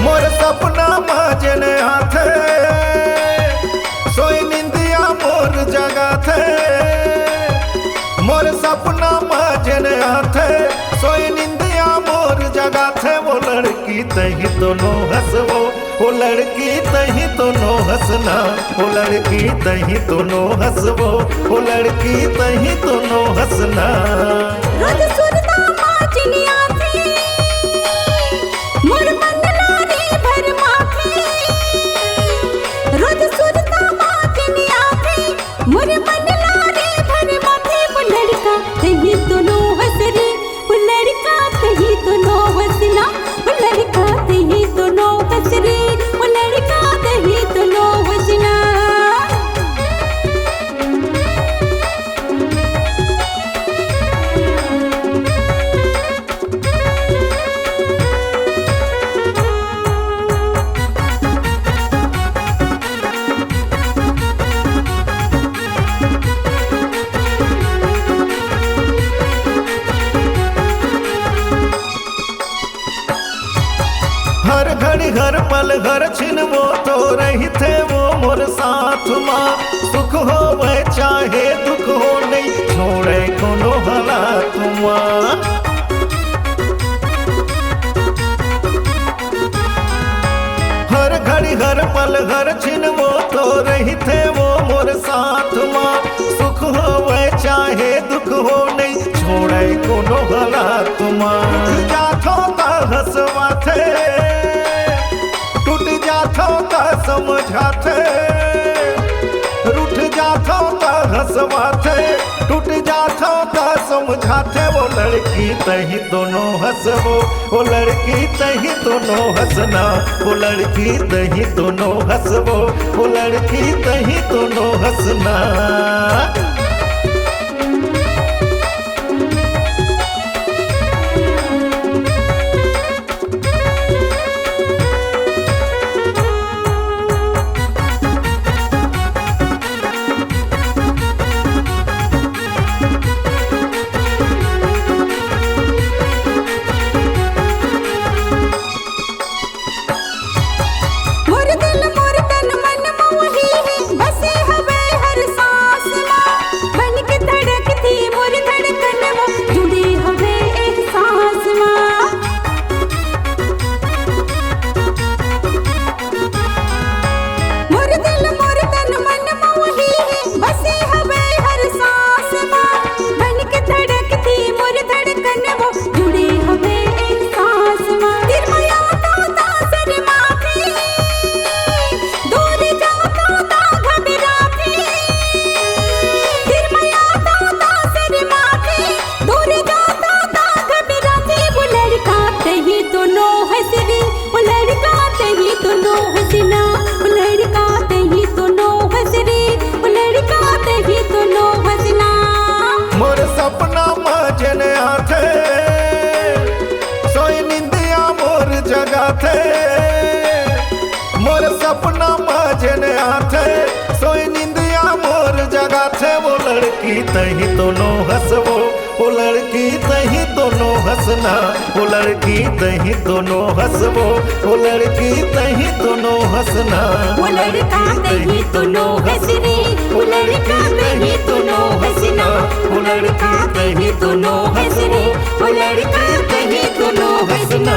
मोर सपना माजन हाथे सोई निंदिया मोर जगा थे। मोर सपना माजन हाथे सोई निंदिया मोर जगा थे। वो लड़की तही दोनों हंसवो, वो लड़की तही दोनों हंसना, वो लड़की तही दोनों हंसवो, वो लड़की तही दोनों हंसना। रोज सुरता माचनिया थी मोर बंगला रे भर माथे। रोज सुरता माचनिया थी मोर बंगला रे भर माथे। वो लड़का तही दोनों हंस रे, वो लड़का तही दोनों हंसना, वो लड़का तही दोनों हंस रे, वो लड़का तही दोनों हंसना। हर घड़ी हर पल हर छिन वो तो रही थे वो मोर साथ माँ। सुख हो वह चाहे दुख हो नहीं छोड़े कोनो हालात माँ। हर घड़ी हर पल हर छिन वो तो रही थे वो मोर साथ माँ। सुख हो वह चाहे दुख हो नहीं छोड़े कोनो हालात माँ। जाथो ता हंसवा थे टूट जाथो ता समझाते, रूठ जाथो ता हंसवाते, टूट जाथो ता समझाते। वो लड़की तही दोनों हंसवो, वो लड़की तही दोनों हंसना, वो लड़की तही दोनों हंसवो, वो लड़की तही दोनों हंसना। सपना माजन हाथे सोई निंदिया मोर जगा थे। मोर सपना माजन हाथे सोई निंदिया मोर जगा थे। वो लड़की तही दोनों हंसवो, वो लड़की तही दोनों हंसना, वो लड़की तही दोनों हंसवो, वो लड़की तही दोनों हंसना। वो लड़का तही दोनों हंस रे, वो लड़का तही दोनों हंसना, वो लड़का तही दोनों हंसवो, वो लड़का तही दोनों हंसना।